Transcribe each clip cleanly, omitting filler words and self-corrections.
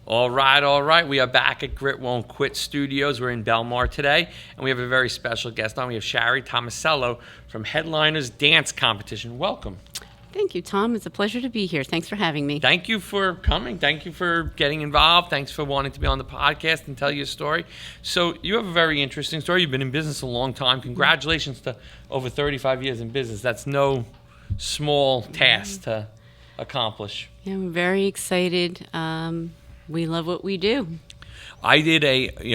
All right, all right. We are back at Grit Won't Quit Studios. We're in Belmar today, and we have a very special guest on. We have Shari Tomasiello from Headliners Dance Competition. Welcome. Thank you, Tom. It's a pleasure to be here. Thanks for having me. Thank you for coming. Thank you for getting involved. Thanks for wanting to be on the podcast and tell your story. So you have a very interesting story. You've been in business a long time. Congratulations to over 35 years in business. That's no small task to accomplish. Yeah, we're very excited. We love what we do. I did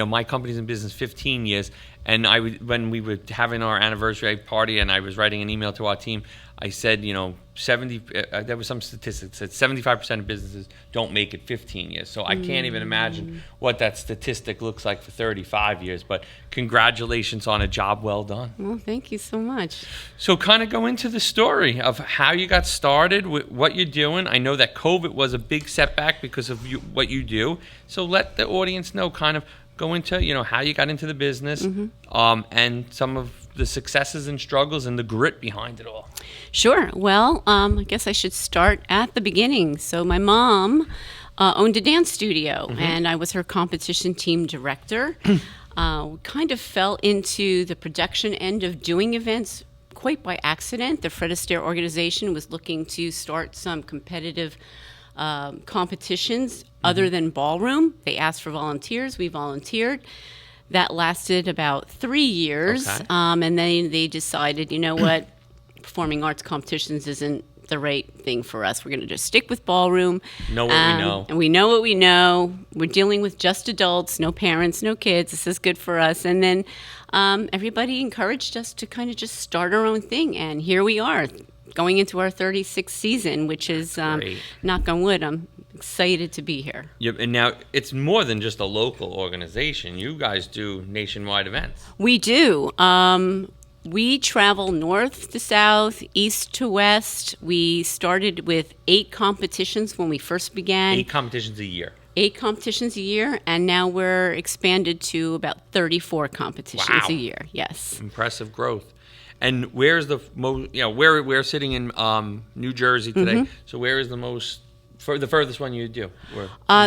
my company's in business 15 years, and when we were having our anniversary party and I was writing an email to our team, I said, there was some statistics that said 75% of businesses don't make it 15 years. So I can't even imagine what that statistic looks like for 35 years. But congratulations on a job well done. Well, thank you so much. So kind of go into the story of how you got started, what you're doing. I know that COVID was a big setback because of what you do. So let the audience know, kind of go into, how you got into the business, and some of the successes and struggles and the grit behind it all. Sure. Well, I guess I should start at the beginning. So my mom owned a dance studio, and I was her competition team director. We kind of fell into the production end of doing events quite by accident. The Fred Astaire organization was looking to start some competitive competitions other than ballroom. They asked for volunteers. We volunteered. That lasted about 3 years, Okay. And then they decided, you know what, performing arts competitions isn't the right thing for us. We're going to just stick with ballroom. Know what we know. And we know what we know. We're dealing with just adults, no parents, no kids. This is good for us. And then everybody encouraged us to kind of just start our own thing. And here we are, going into our 36th season, which is, knock on wood, I'm excited to be here. Yep, and now it's more than just a local organization. You guys do nationwide events. We do. We travel north to south, east to west. We started with 8 competitions when we first began. 8 competitions a year. 8 competitions a year, and now we're expanded to about 34 competitions a year. Yes. Impressive growth. And where's the most? We're sitting in New Jersey today. So where is the furthest one you do?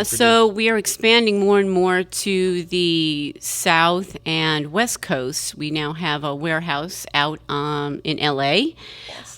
So we are expanding more and more to the south and west coast. We now have a warehouse out in LA.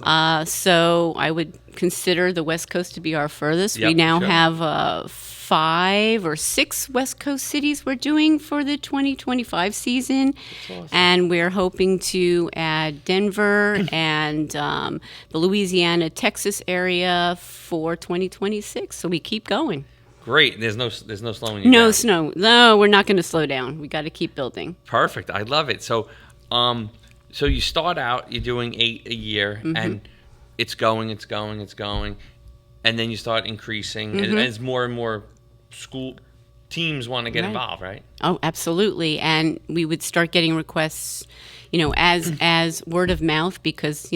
Awesome. So I would consider the west coast to be our furthest. Yep, we now have 5 or 6 West Coast cities we're doing for the 2025 season. That's awesome. And we're hoping to add Denver and the Louisiana, Texas area for 2026. So we keep going. Great. There's no slowing you down. No, we're not going to slow down. We got to keep building. Perfect. I love it. So you start out, you're doing 8 a year, and it's going, and then you start increasing, and as more and more school teams want to get involved, right? Oh, absolutely. And we would start getting requests, as word of mouth, because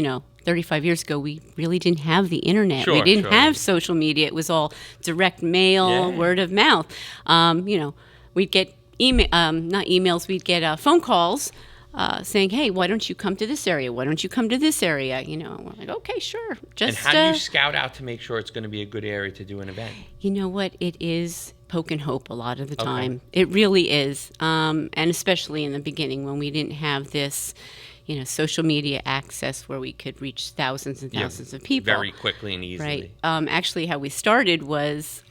35 years ago we really didn't have the internet. We didn't have social media. It was all direct mail, word of mouth. We'd get we'd get phone calls saying, hey, why don't you come to this area? Why don't you come to this area? We're like, okay, sure. And how do you scout out to make sure it's going to be a good area to do an event? You know what? It is poke and hope a lot of the time. It really is. And especially in the beginning when we didn't have this, social media access where we could reach thousands and thousands of people. Very quickly and easily. Right. Actually, how we started was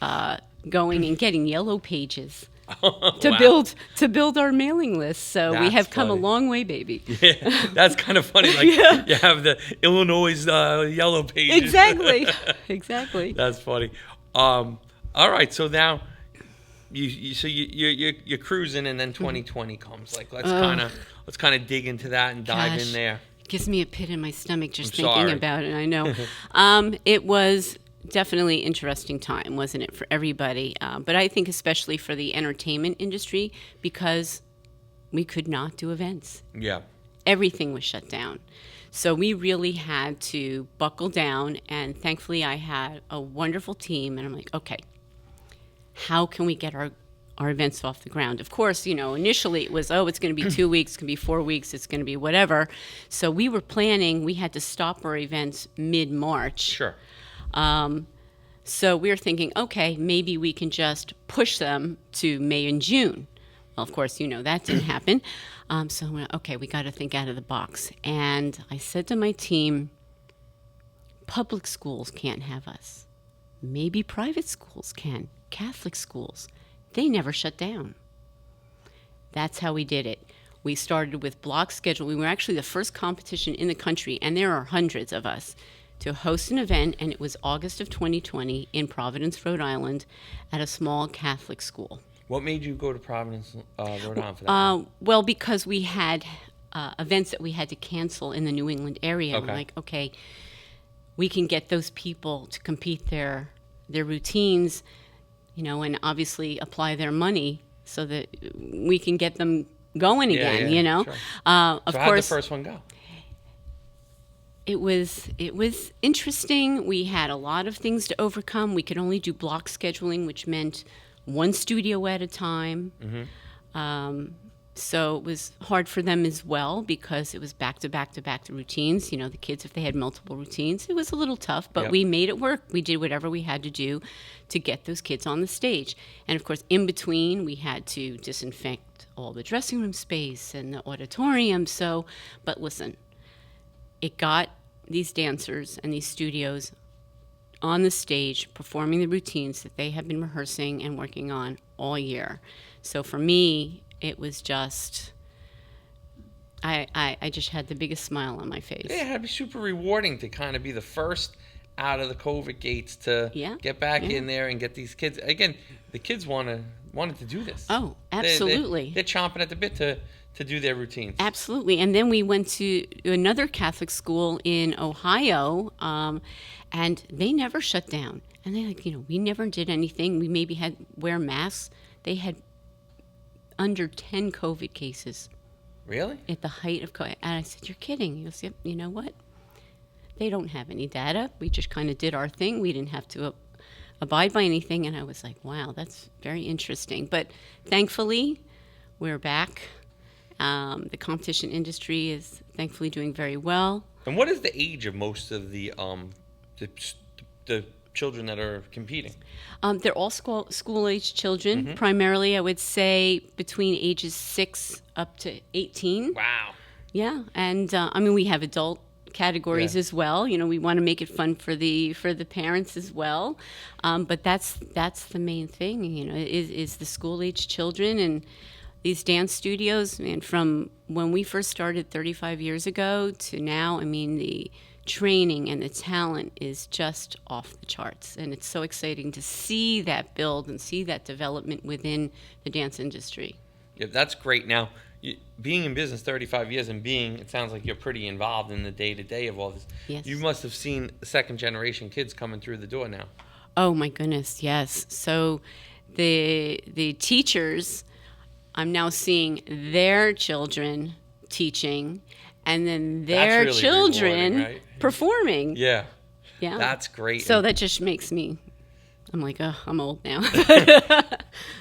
going and getting yellow pages. To build our mailing list. So we have come a long way, baby. Yeah, that's kind of funny. You have the Illinois yellow pages. Exactly. That's funny. All right, so now you're cruising, and then 2020 comes. Let's kind of dig into that and dive in there. It gives me a pit in my stomach just thinking about it. I know. It was definitely interesting time, wasn't it, for everybody? But I think especially for the entertainment industry, because we could not do events. Yeah. Everything was shut down. So we really had to buckle down, and thankfully I had a wonderful team, and I'm like, okay, how can we get our events off the ground? Of course, initially it was, it's going to be 2 weeks, it's going to be 4 weeks, it's going to be whatever. So we were planning, we had to stop our events mid-March. Sure. So we were thinking, okay, maybe we can just push them to May and June. Well, of course, that didn't happen. So I went, okay, we got to think out of the box. And I said to my team, public schools can't have us. Maybe private schools can. Catholic schools, they never shut down. That's how we did it. We started with block schedule. We were actually the first competition in the country, and there are hundreds of us, to host an event, and it was August of 2020 in Providence, Rhode Island, at a small Catholic school. What made you go to Providence, Rhode Island for that? Well, because we had events that we had to cancel in the New England area. Okay. We're like, okay, we can get those people to compete their routines, and obviously apply their money so that we can get them going again, Sure. Of so course, how'd the first one go? It was interesting. We had a lot of things to overcome. We could only do block scheduling, which meant one studio at a time. Mm-hmm. So it was hard for them as well because it was back to back to back to routines. The kids, if they had multiple routines, it was a little tough, but we made it work. We did whatever we had to do to get those kids on the stage. And of course, in between, we had to disinfect all the dressing room space and the auditorium. But listen, it got these dancers and these studios on the stage performing the routines that they have been rehearsing and working on all year. So for me, it was just, I just had the biggest smile on my face. Yeah, it had to be super rewarding to kind of be the first out of the COVID gates to get back in there and get these kids. Again, the kids wanted to do this. Oh, absolutely. They're chomping at the bit to do their routines. Absolutely. And then we went to another Catholic school in Ohio, and they never shut down. And they're like, we never did anything. We maybe had wear masks. They had under 10 COVID cases. Really? At the height of COVID. And I said, you're kidding. He goes, yep, you know what? They don't have any data. We just kind of did our thing. We didn't have to abide by anything. And I was like, wow, that's very interesting. But thankfully, we're back. The competition industry is thankfully doing very well. And what is the age of most of the children that are competing? They're all school-age children. Mm-hmm. Primarily, I would say between ages 6 up to 18. Wow. Yeah, and we have adult categories as well. We want to make it fun for the parents as well. But that's the main thing. Is the school-age children and these dance studios. And from when we first started 35 years ago to now, the training and the talent is just off the charts. And it's so exciting to see that build and see that development within the dance industry. Yeah, that's great. Now, being in business 35 years and it sounds like you're pretty involved in the day-to-day of all this. Yes. You must have seen second-generation kids coming through the door now. Oh, my goodness, yes. So the teachers, I'm now seeing their children teaching, and then their really children rewarding, right? performing. Yeah. Yeah. That's great. So that just makes me, I'm like, oh, I'm old now.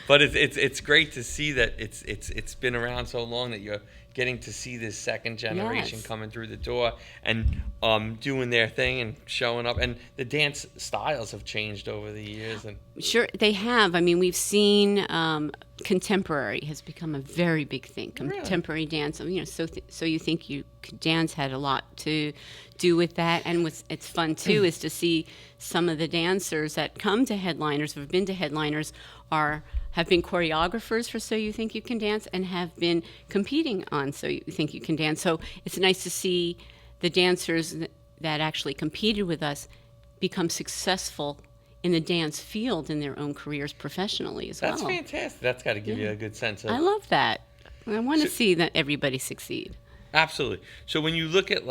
But it's great to see that it's been around so long that you're getting to see this second generation coming through the door and doing their thing and showing up. And the dance styles have changed over the years. And sure, they have. We've seen contemporary has become a very big thing. Contemporary dance. So you think you could dance had a lot to do with that. And what's it's fun too is to see some of the dancers that come to headliners, have been to headliners, have been choreographers for So You Think You Can Dance and have been competing on So You Think You Can Dance. So it's nice to see the dancers that actually competed with us become successful in the dance field in their own careers professionally as well. That's fantastic. That's got to give you a good sense of... I love that. I want to see that everybody succeed. Absolutely. So when you look at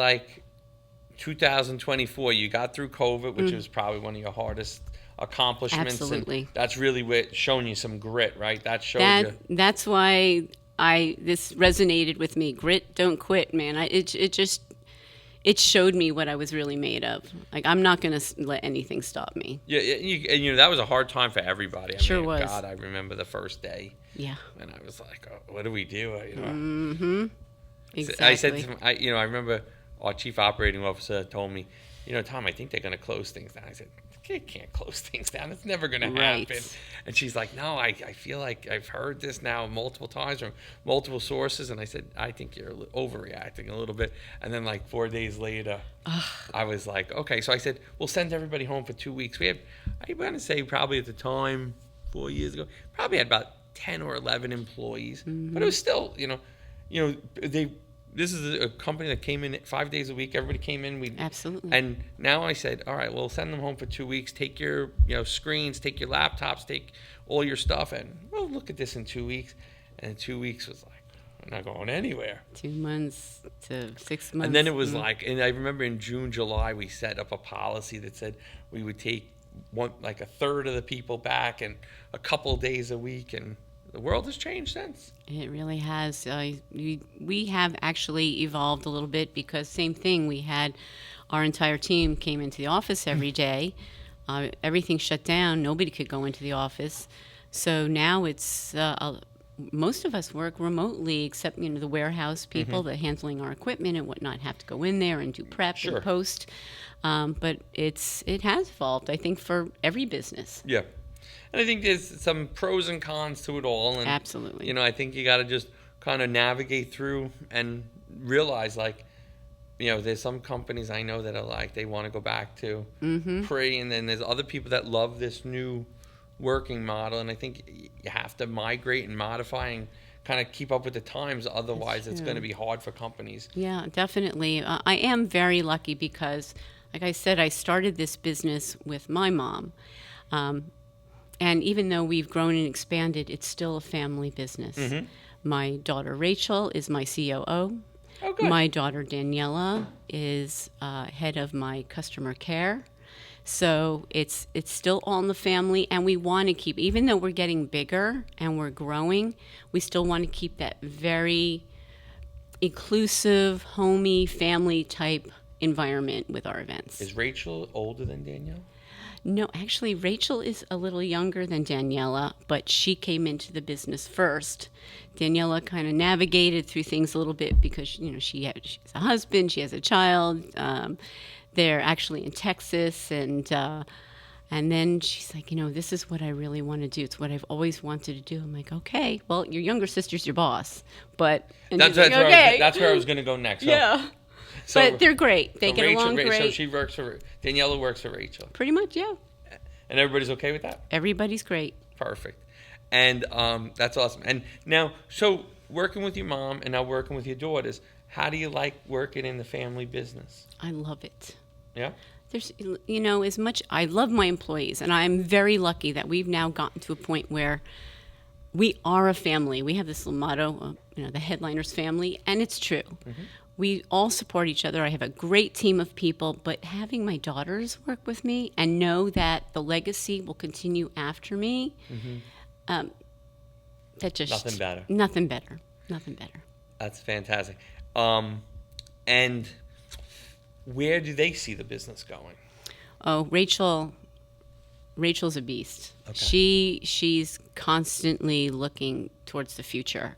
2024, you got through COVID, which was probably one of your hardest accomplishments. Absolutely. And that's really showing you some grit, right? That showed you. That's why this resonated with me. Grit, don't quit, man. It showed me what I was really made of. I'm not going to let anything stop me. Yeah, and that was a hard time for everybody. Sure was. God, I remember the first day. Yeah. And I was like, oh, what do we do? Mm-hmm. Exactly. I said to him, I remember our chief operating officer told me, Tom, I think they're going to close things down. I said, you can't close things down. It's never going to Right. happen. And she's like, no, I feel like I've heard this now multiple times from multiple sources. And I said, I think you're overreacting a little bit. And then like 4 days later, I was like, okay. So I said, we'll send everybody home for 2 weeks. We had, I want to say probably at the time, 4 years ago, probably had about 10 or 11 employees. But it was still, this is a company that came in 5 days a week. Everybody came in. Absolutely. And now I said, all right, we'll send them home for 2 weeks. Take your screens, take your laptops, take all your stuff, and we'll look at this in 2 weeks. And in 2 weeks was like, we're not going anywhere. 2 months to 6 months. And then it was like, and I remember in June, July, we set up a policy that said we would take a third of the people back and a couple days a week, and the world has changed since. It really has. We have actually evolved a little bit because same thing. We had our entire team came into the office every day. Everything shut down. Nobody could go into the office. So now it's most of us work remotely, except the warehouse people that handling our equipment and whatnot have to go in there and do prep and post. But it has evolved, I think, for every business. Yeah. And I think there's some pros and cons to it all. And, absolutely. I think you got to just kind of navigate through and realize, there's some companies I know that are like, they want to go back to pre, and then there's other people that love this new working model. And I think you have to migrate and modify and kind of keep up with the times. Otherwise, it's going to be hard for companies. Yeah, definitely. I am very lucky because, like I said, I started this business with my mom. And even though we've grown and expanded, it's still a family business. My daughter Rachel is my COO. Oh, good. My daughter Daniela is head of my customer care. So it's still all in the family, and we want to keep, even though we're getting bigger and we're growing, we still want to keep that very inclusive, homey, family type environment with our events. Is Rachel older than Danielle? No, actually, Rachel is a little younger than Daniela, but she came into the business first. Daniela kind of navigated through things a little bit because, she has a husband, she has a child. They're actually in Texas, and then she's like, this is what I really want to do. It's what I've always wanted to do. I'm like, okay, well, your younger sister's your boss, but that's where I was going to go next. Yeah. So, but they're great. They get along great. So Daniela works for Rachel. Pretty much, yeah. And everybody's okay with that? Everybody's great. Perfect. And that's awesome. And now, so working with your mom and now working with your daughters, how do you like working in the family business? I love it. Yeah? There's, as much, I love my employees, and I'm very lucky that we've now gotten to a point where we are a family. We have this little motto, the headliner's family, and it's true. We all support each other. I have a great team of people, but having my daughters work with me and know that the legacy will continue after me, that just... Nothing better. Nothing better. Nothing better. That's fantastic. And where do they see the business going? Oh, Rachel's a beast. Okay. She's constantly looking towards the future.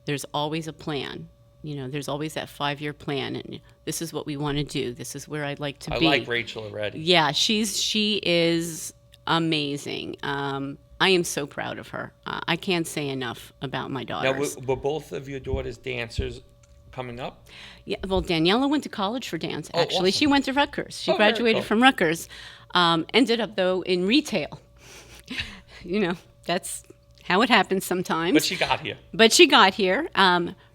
There's always a plan. There's always that 5-year plan, and this is what we want to do. This is where I'd like to be. I like Rachel already. Yeah, she is amazing. I am so proud of her. I can't say enough about my daughters. Now, were both of your daughters dancers coming up? Yeah, well, Daniela went to college for dance, actually. Awesome. She went to Rutgers. She graduated from Rutgers. Ended up, though, in retail. That's how it happens sometimes. But she got here.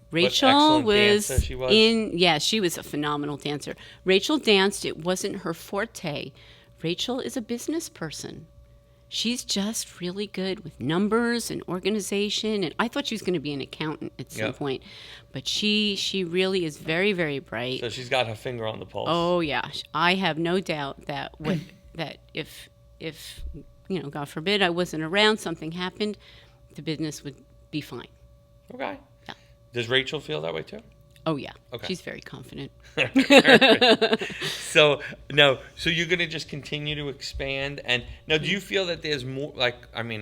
Rachel was she was a phenomenal dancer. Rachel danced. It wasn't her forte. Rachel is a business person. She's just really good with numbers and organization. And I thought she was going to be an accountant at some point. But she really is very, very bright. So she's got her finger on the pulse. Oh, yeah. I have no doubt that that if God forbid, I wasn't around, something happened, the business would be fine. Okay. Yeah. Does Rachel feel that way too? Oh, yeah. Okay. She's very confident. So you're going to just continue to expand. And now, do you feel that there's more,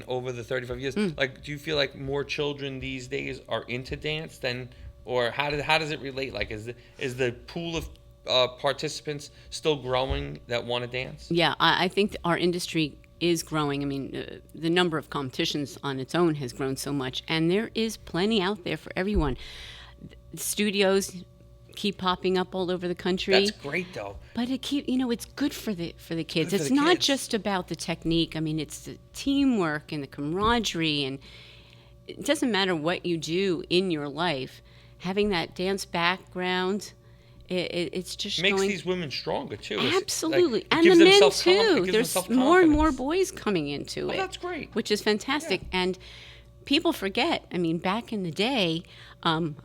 over the 35 years, do you feel like more children these days are into dance than, or how does it relate? Like, is the pool of participants still growing that want to dance? Yeah, I think our industry is growing. I mean, the number of competitions on its own has grown so much, and there is plenty out there for everyone. Studios keep popping up all over the country. That's great, though. But it's good for the kids. It's not just about the technique. I mean, it's the teamwork and the camaraderie, and it doesn't matter what you do in your life. Having that dance background, it's just makes these women stronger too. Absolutely, and the men too. There's more and more boys coming into it. That's great, which is fantastic. Yeah. And people forget. I mean, back in the day, I'm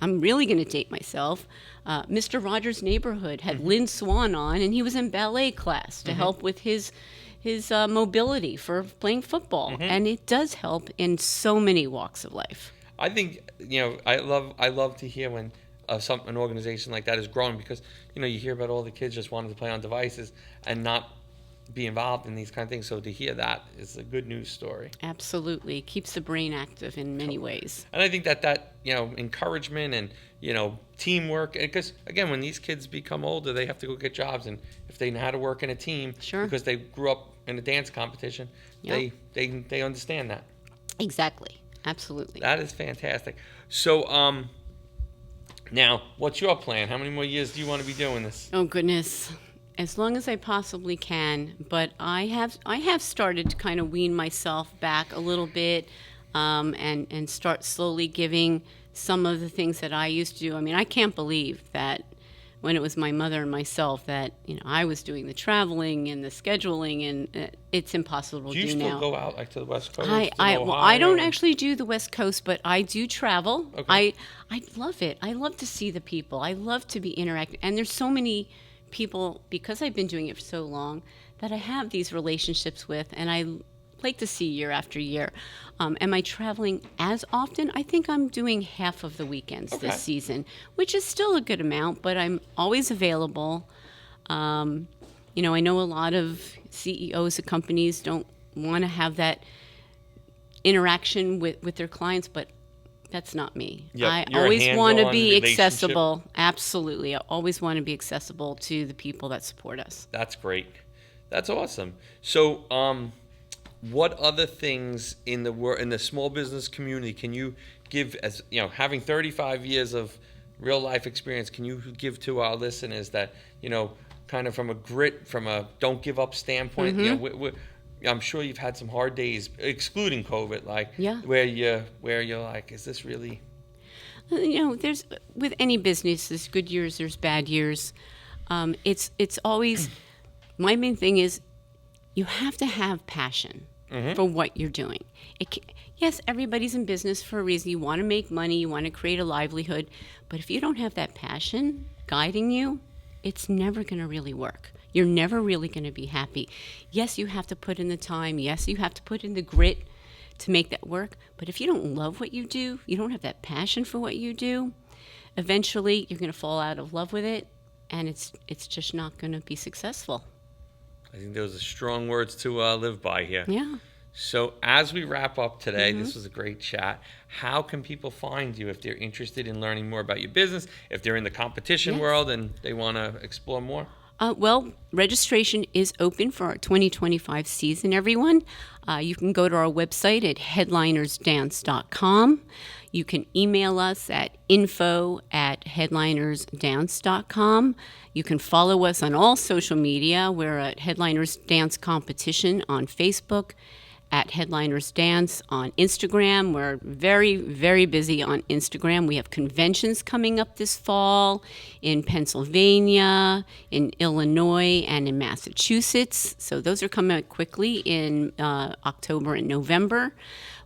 really going to date myself. Mr. Rogers' Neighborhood had Lynn Swan on, and he was in ballet class to help with his mobility for playing football, and it does help in so many walks of life. I think I love to hear when an organization like that is growing, because you hear about all the kids just wanting to play on devices and not be involved in these kind of things. So to hear that is a good news story. Absolutely, keeps the brain active in many ways. And I think that encouragement and teamwork, because again, when these kids become older, they have to go get jobs, and if they know how to work in a team, because they grew up in a dance competition, they understand that. Exactly. Absolutely. That is fantastic. So, now, what's your plan? How many more years do you want to be doing this? Oh, goodness. As long as I possibly can. But I have started to kind of wean myself back a little bit, and start slowly giving some of the things that I used to do. I mean, I can't believe that when it was my mother and myself that I was doing the traveling and the scheduling, and it's impossible to do now. Do you still go out like to the West Coast? I don't actually do the West Coast, but I do travel. Okay. I love it. I love to see the people. I love to be interacting. And there's so many people, because I've been doing it for so long, that I have these relationships with, and I like to see year after year. Am I traveling as often? I think I'm doing half of the weekends this season, which is still a good amount, but I'm always available. I know a lot of CEOs of companies don't want to have that interaction with their clients, but that's not me. Yep, I always want to be accessible. Absolutely. I always want to be accessible to the people that support us. That's great. That's awesome. So, what other things in the small business community can you give, as having 35 years of real life experience, can you give to our listeners that kind of from a don't give up standpoint? I'm sure you've had some hard days, excluding COVID, where you're like, is this really? There's, with any business, there's good years, there's bad years. It's always, my main thing is, you have to have passion for what you're doing. Yes, everybody's in business for a reason. You want to make money, you want to create a livelihood, but if you don't have that passion guiding you, it's never going to really work. You're never really going to be happy. Yes, you have to put in the time. Yes, you have to put in the grit to make that work. But if you don't love what you do, you don't have that passion for what you do, eventually you're going to fall out of love with it, and it's just not going to be successful. I think those are strong words to live by here. Yeah. So as we wrap up today, this was a great chat. How can people find you if they're interested in learning more about your business, if they're in the competition world and they want to explore more? Well, registration is open for our 2025 season, everyone. You can go to our website at headlinersdance.com. You can email us at info@headlinersdance.com. You can follow us on all social media. We're at Headliners Dance Competition on Facebook, at Headliners Dance on Instagram. We're very, very busy on Instagram. We have conventions coming up this fall in Pennsylvania, in Illinois, and in Massachusetts. So those are coming out quickly in October and November.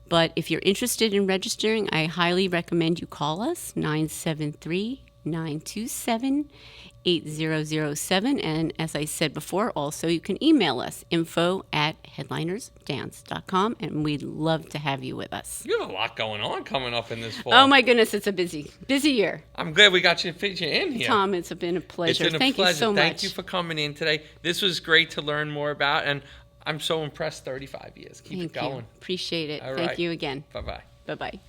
But if you're interested in registering, I highly recommend you call us, 973-927-8007. And as I said before, also you can email us, info@headlinersdance.com, and we'd love to have you with us. You have a lot going on coming up in this fall. Oh my goodness, it's a busy year. I'm glad we got you in here. Tom, it's been a pleasure. Thank you so much. Thank you for coming in today. This was great to learn more about, and I'm so impressed. 35 years. Keep it going. Appreciate it. All Thank right. you again. Bye-bye. Bye-bye.